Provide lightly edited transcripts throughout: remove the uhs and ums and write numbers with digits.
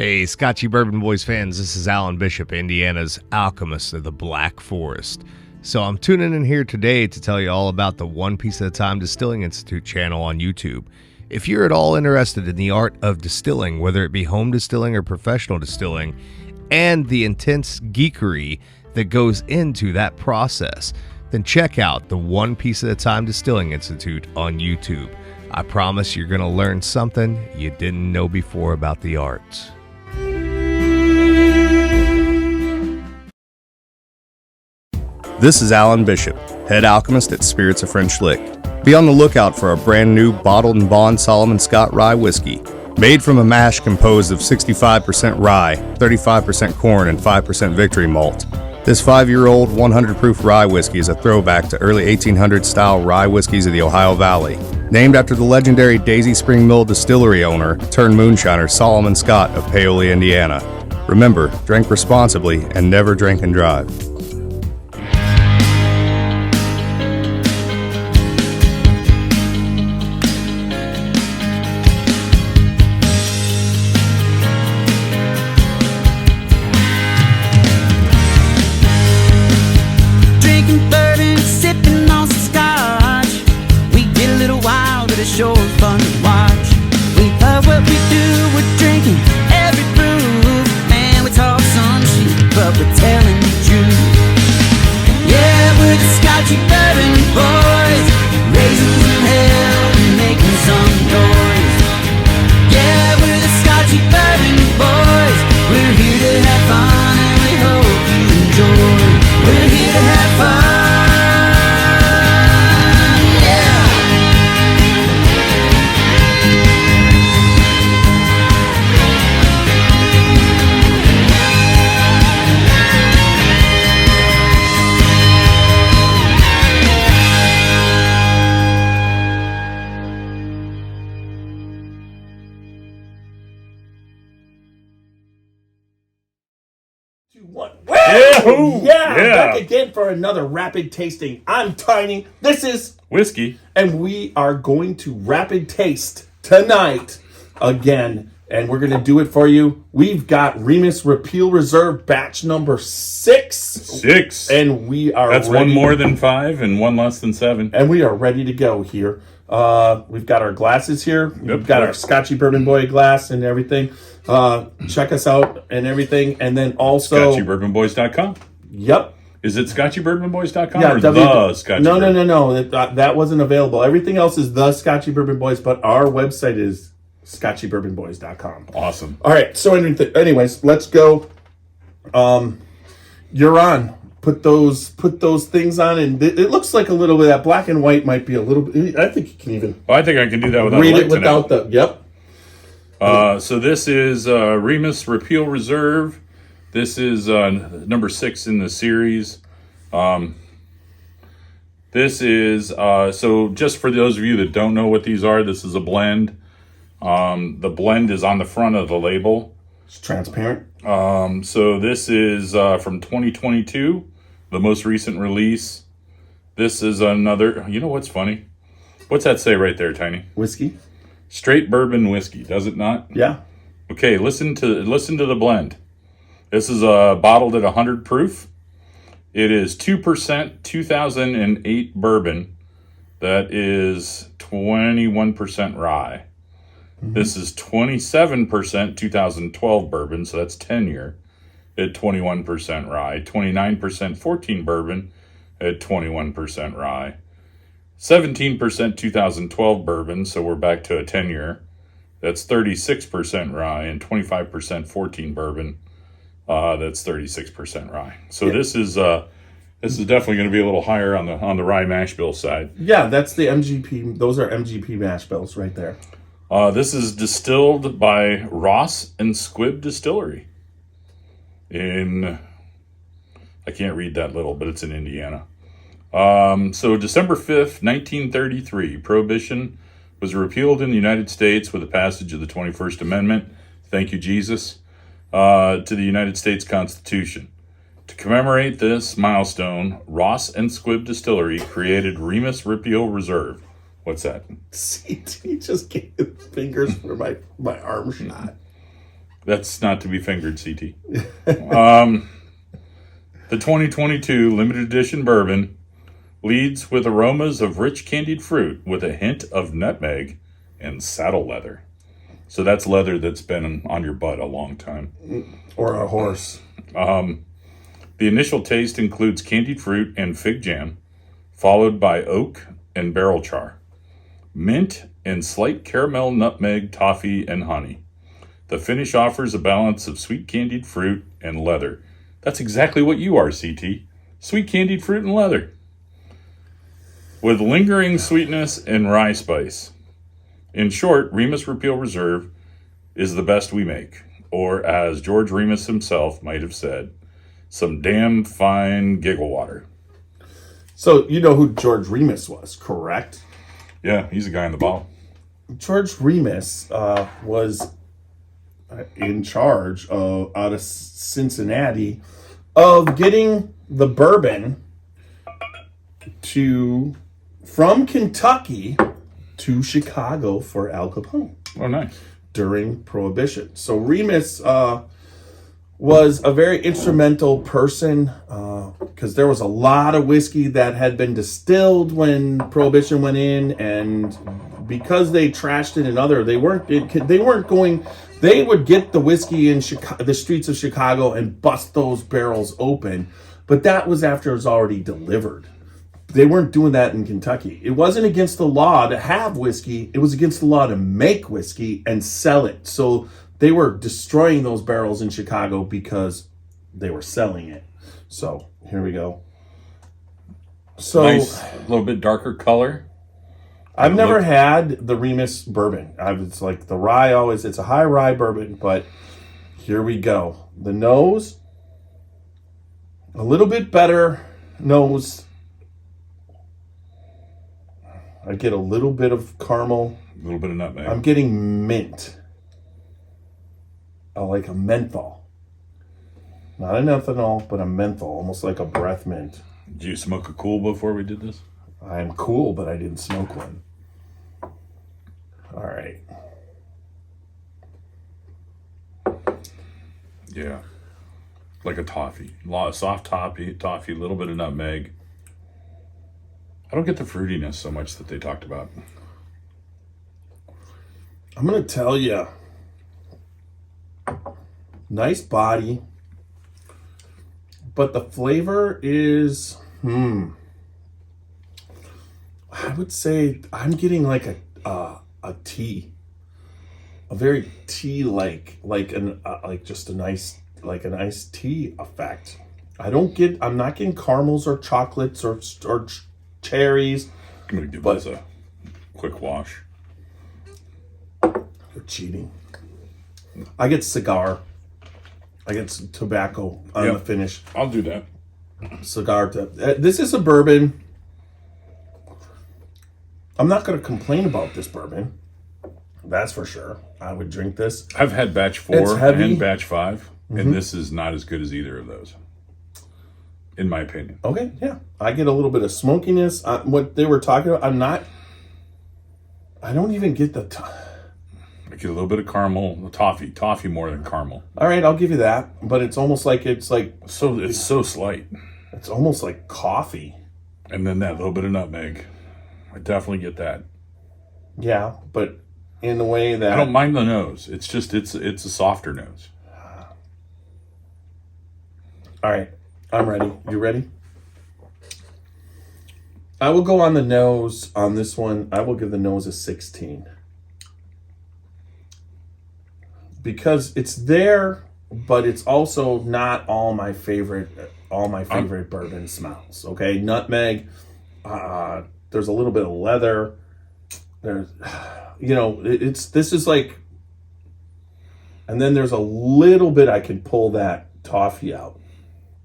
Hey, Scotchy Bourbon Boys fans, this is Alan Bishop, Indiana's alchemist of the Black Forest. So I'm tuning in here today to tell you all about the One Piece at a Time Distilling Institute channel on YouTube. If you're at all interested in the art of distilling, whether it be home distilling or professional distilling, and the intense geekery that goes into that process, then check out the One Piece at a Time Distilling Institute on YouTube. I promise you're going to learn something you didn't know before about the arts. This is Alan Bishop, head alchemist at Spirits of French Lick. Be on the lookout for a brand new bottled and bond Solomon Scott rye whiskey. Made from a mash composed of 65% rye, 35% corn, and 5% victory malt. This 5-year-old 100 proof rye whiskey is a throwback to early 1800s style rye whiskeys of the Ohio Valley. Named after the legendary Daisy Spring Mill distillery owner turned moonshiner Solomon Scott of Paoli, Indiana. Remember, drink responsibly and never drink and drive. Sure fun to watch. We love what we do, we're drinking every brew. Man, we talk some shit, but we're telling the truth. Yeah, we're the Scotchy Bourbon Boys, raising some hell and making some noise. Yeah, we're the Scotchy Bourbon Boys. We're here to have fun and we hope you enjoy. We're here to have fun. Yeah, back again for another rapid tasting. I'm Tiny. This is Whiskey. And we are going to rapid taste tonight again. And we're going to do it for you. We've got Remus Repeal Reserve batch number 6. And we are That's ready. One more than 5 and one less than 7. And we are ready to go here. We've got our glasses here. We've got our Scotchy Bourbon Boy glass and everything. Check us out and everything. And then also ScotchyBourbonBoys.com. Yep. Is it ScotchyBourbonBoys.com or the Scotchy Bourbon? No. That wasn't available. Everything else is the Scotchy Bourbon Boys, but our website is ScotchyBourbonBoys.com. Awesome. All right. So anyways, let's go. You're on. Put those things on, and it looks like a little bit. That black and white might be a little bit. I think you can even. Well, I think I can do that without read it without the. Yep. So this is Remus Repeal Reserve. This is number 6 in the series. This is, so just for those of you that don't know what these are, this is a blend. The blend is on the front of the label. It's transparent. So this is from 2022, the most recent release. This is another, you know what's funny? What's that say right there, Tiny? Whiskey. Straight bourbon whiskey, does it not? Yeah. Okay, listen to the blend. This is bottled at 100 proof. It is 2% 2008 bourbon. That is 21% rye. Mm-hmm. This is 27% 2012 bourbon, so that's 10-year at 21% rye. 29% 14 bourbon at 21% rye. 17% 2012 bourbon, so we're back to a 10-year. That's 36% rye, and 25% 14 bourbon. That's 36% rye. So yeah. This is definitely going to be a little higher on the rye mash bill side. Yeah, that's the MGP. Those are MGP mash bills right there. This is distilled by Ross and Squibb Distillery I can't read that little, but it's in Indiana. So December 5th, 1933, Prohibition was repealed in the United States with the passage of the 21st Amendment. Thank you, Jesus. To the United States Constitution. To commemorate this milestone, Ross and Squibb Distillery created Remus Repeal Reserve. What's that? See, he just gave fingers for my arm shot. That's not to be fingered, CT. The 2022 limited edition bourbon leads with aromas of rich candied fruit with a hint of nutmeg and saddle leather. So that's leather that's been on your butt a long time. Or a horse. The initial taste includes candied fruit and fig jam, followed by oak and barrel char, mint and slight caramel, nutmeg, toffee, and honey. The finish offers a balance of sweet candied fruit and leather. That's exactly what you are, CT. Sweet candied fruit and leather. With lingering sweetness and rye spice. In short, Remus Repeal Reserve is the best we make. Or as George Remus himself might have said, some damn fine giggle water. So you know who George Remus was, correct? Yeah, he's a guy in the bottle. George Remus was in charge of, out of Cincinnati, of getting the bourbon from Kentucky to Chicago for Al Capone. Oh, nice. During Prohibition. So Remus was a very instrumental person because there was a lot of whiskey that had been distilled when Prohibition went in, and because they trashed it they would get the whiskey in the streets of Chicago and bust those barrels open, but that was after it was already delivered. They weren't doing that in Kentucky. It wasn't against the law to have whiskey. It was against the law to make whiskey and sell it. So they were destroying those barrels in Chicago because they were selling it. So here we go. So Nice, a little bit darker color. I've never had the Remus bourbon. It's like the rye always, it's a high rye bourbon, but here we go. The nose, a little bit better nose. I get a little bit of caramel. A little bit of nutmeg. I'm getting mint. I like a menthol. Not an ethanol, but a menthol, almost like a breath mint. Did you smoke a cool before we did this? I'm cool, but I didn't smoke one. All right. Yeah. Like a toffee. Soft toffee, a little bit of nutmeg. I don't get the fruitiness so much that they talked about. I'm going to tell you. Nice body. But the flavor is, I would say I'm getting like a tea. A very tea-like, like just a nice tea effect. I'm not getting caramels or chocolates or cherries. I'm going to give this a quick wash. You're cheating. I get cigar. I get some tobacco on the finish. I'll do that. Cigar. This is a bourbon. I'm not going to complain about this bourbon. That's for sure. I would drink this. I've had batch 4 and batch 5, and this is not as good as either of those, in my opinion. Okay, yeah. I get a little bit of smokiness. What they were talking about, I don't even get the... I get a little bit of caramel, toffee more than caramel. All right, I'll give you that. But it's almost like it's so slight. It's almost like coffee. And then that little bit of nutmeg. I definitely get that. Yeah, but in the way that... I don't mind the nose. It's just, it's a softer nose. All right, I'm ready. You ready? I will go on the nose on this one. I will give the nose a 16. Because it's there, but it's also not all my favorite bourbon smells. Okay, nutmeg. There's a little bit of leather. There's, this is like, and then there's a little bit I can pull that toffee out,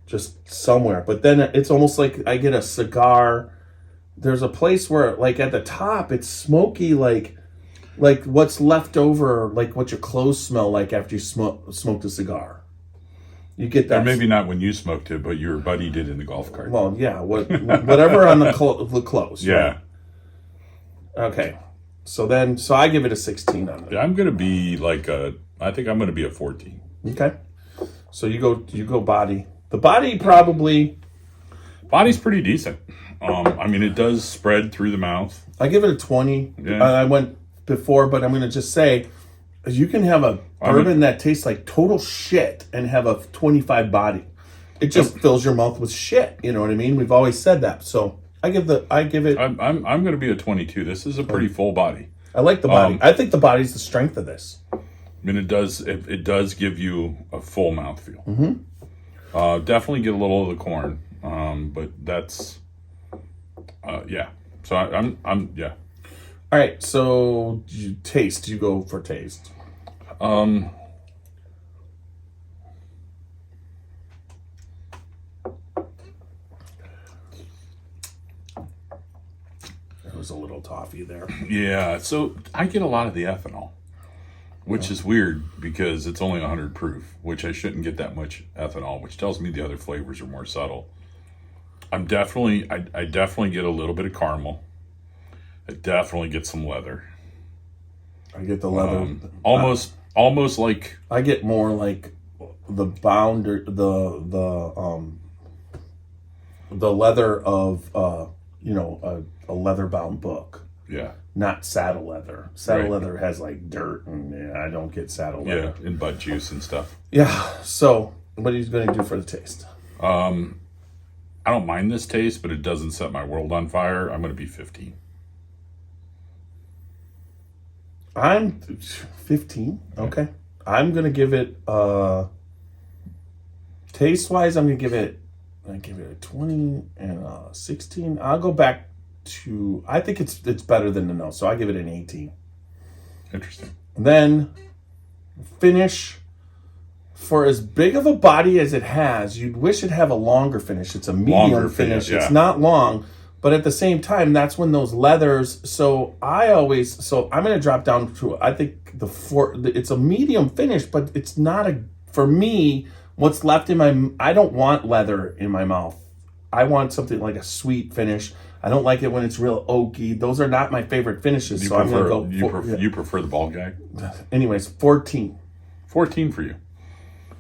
just somewhere. But then it's almost like I get a cigar. There's a place where, like at the top, it's smoky, like what's left over, like what your clothes smell like after you smoked a cigar. You get that. Or maybe not when you smoked it, but your buddy did in the golf cart. Well, yeah, whatever on the clothes. Yeah. Right? Okay. So I give it a 16 on it. I'm going to be like a I think I'm going to be a 14. Okay. So you go body. The body probably. Body's pretty decent. I mean, it does spread through the mouth. I give it a 20. Yeah. I went before, but I'm going to just say, you can have a bourbon that tastes like total shit and have a 25 body. It just fills your mouth with shit. You know what I mean? We've always said that. So I give it. I'm going to be a 22. This is a pretty full body. I like the body. I think the body's the strength of this. I mean, it does give you a full mouthfeel. Mm-hmm. Definitely get a little of the corn, but that's yeah. So I'm yeah. All right. So you taste. You go for taste. There was a little toffee there. Yeah. So I get a lot of the ethanol, which is weird because it's only 100 proof, which I shouldn't get that much ethanol, which tells me the other flavors are more subtle. I definitely get a little bit of caramel. I definitely get some leather. I get the leather. Almost like I get more like the bound or the leather of a leather bound book. Yeah. Not saddle leather. Saddle leather has like dirt, and I don't get saddle leather. Yeah, and bud juice and stuff. Yeah. So, what are you going to do for the taste? I don't mind this taste, but it doesn't set my world on fire. I'm going to be 15. I'm 15. Okay. I'm going to give it taste wise, I'm going to give it a 20 and a 16. I'll go back to, I think it's better than the nose, so I give it an 18. Interesting. And then finish, for as big of a body as it has, you'd wish it'd have a longer finish. It's a medium finish. Yeah. It's not long, but at the same time, that's when those leathers. So I'm going to drop down to, I think it's a medium finish, but it's not for me, what's left in I don't want leather in my mouth. I want something like a sweet finish. I don't like it when it's real oaky. Those are not my favorite finishes. You prefer the ball gag? Anyways, 14. 14 for you.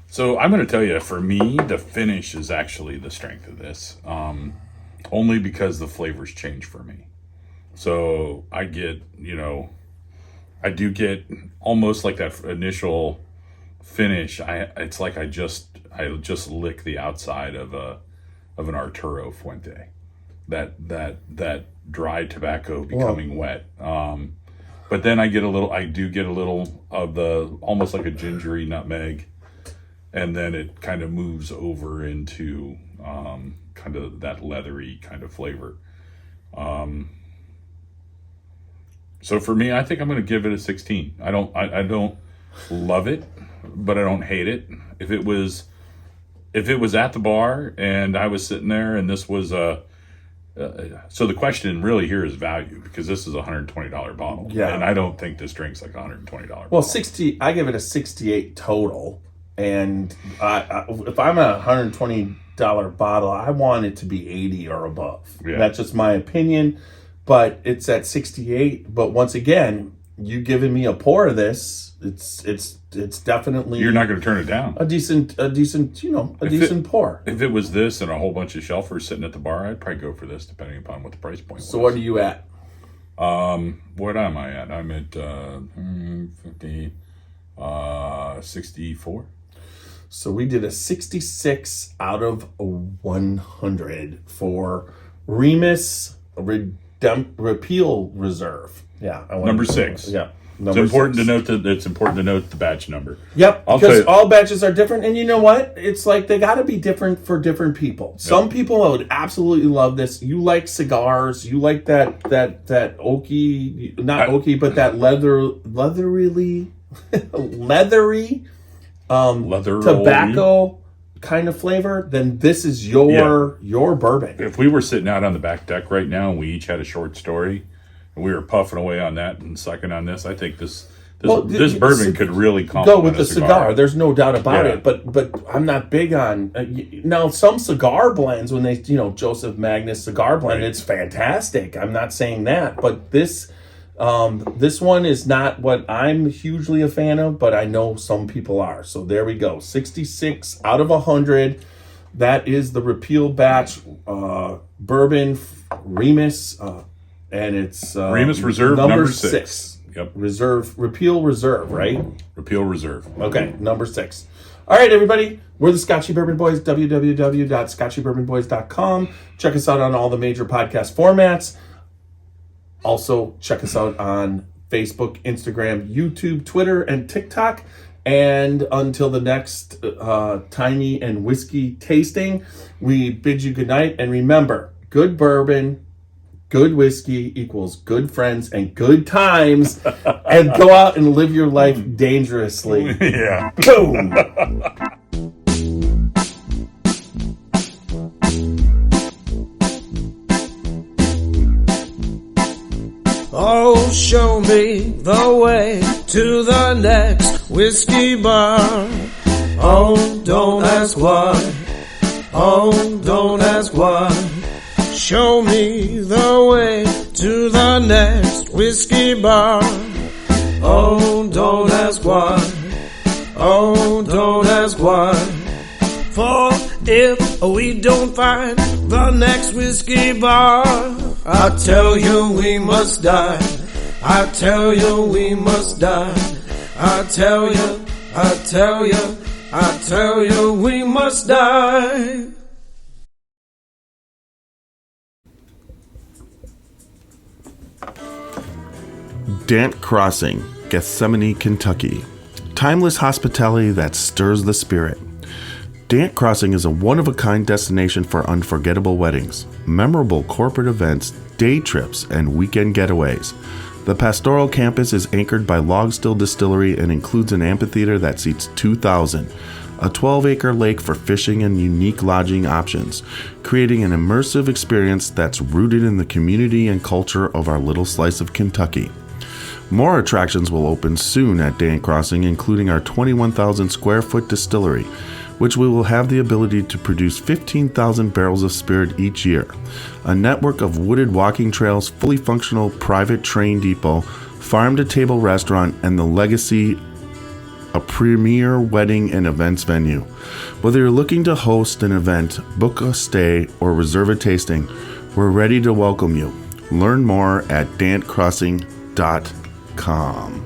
So I'm going to tell you, for me, the finish is actually the strength of this. Only because the flavors change for me. So I get, I do get almost like that initial finish. It's like I just lick the outside of an Arturo Fuente. That dry tobacco becoming wet. But then I do get a little of the, almost like a gingery nutmeg. And then it kind of moves over into kind of that leathery kind of flavor. So for me, I think I'm going to give it a 16. I don't love it, but I don't hate it. If it was at the bar and I was sitting there and this was so the question really here is value, because this is a $120 bottle. Yeah. And I don't think this drink's like a $120 bottle. Well, I give it a 68 total. And if I'm a $120 bottle, I want it to be 80 or above. Yeah. That's just my opinion. But it's at 68. But once again, you giving me a pour of this, it's definitely, you're not going to turn it down. a decent pour. If it was this and a whole bunch of shelfers sitting at the bar, I'd probably go for this, depending upon what the price point was. So what are you at? What am I at? I'm at 50, 64. So we did a 66 out of 100 for Remus Repeal Reserve. Yeah, Number 6. Yeah, It's important to note the batch number. Yep, because all batches are different, and you know what? It's like they got to be different for different people. Yep. Some people would absolutely love this. You like cigars. You like that oaky, not oaky, but that leathery tobacco kind of flavor. Then this is your bourbon. If we were sitting out on the back deck right now and we each had a short story and we were puffing away on that and sucking on this, I think this bourbon could really go with the cigar. There's no doubt about it. But I'm not big on now some cigar blends when they Joseph Magnus cigar blend. Right. It's fantastic. I'm not saying that, but this This one is not what I'm hugely a fan of, but I know some people are. So there we go. 66 out of 100. That is the Repeal Batch Bourbon Remus, and it's Remus Reserve number 6. Yep. Repeal Reserve, right? Repeal Reserve. Okay, number 6. All right, everybody. We're the Scotchy Bourbon Boys, www.scotchybourbonboys.com. Check us out on all the major podcast formats. Also, check us out on Facebook, Instagram, YouTube, Twitter, and TikTok. And until the next Tiny and Whiskey tasting, we bid you good night. And remember, good bourbon, good whiskey equals good friends and good times. And go out and live your life dangerously. Yeah. Boom. Oh, show me the way to the next whiskey bar. Oh, don't ask why. Oh, don't ask why. Show me the way to the next whiskey bar. Oh, don't ask why. Oh, don't ask why. For if we don't find the next whiskey bar, I tell you we must die. I tell you we must die. I tell you we must die. Dant Crossing, Gethsemane, Kentucky. Timeless hospitality that stirs the spirit. Dant Crossing is a one-of-a-kind destination for unforgettable weddings, memorable corporate events, day trips, and weekend getaways. The pastoral campus is anchored by Log Still Distillery and includes an amphitheater that seats 2,000, a 12-acre lake for fishing and unique lodging options, creating an immersive experience that's rooted in the community and culture of our little slice of Kentucky. More attractions will open soon at Dant Crossing, including our 21,000 square foot distillery, which we will have the ability to produce 15,000 barrels of spirit each year, a network of wooded walking trails, fully functional private train depot, farm-to-table restaurant, and the Legacy, a premier wedding and events venue. Whether you're looking to host an event, book a stay, or reserve a tasting, we're ready to welcome you. Learn more at dantcrossing.com.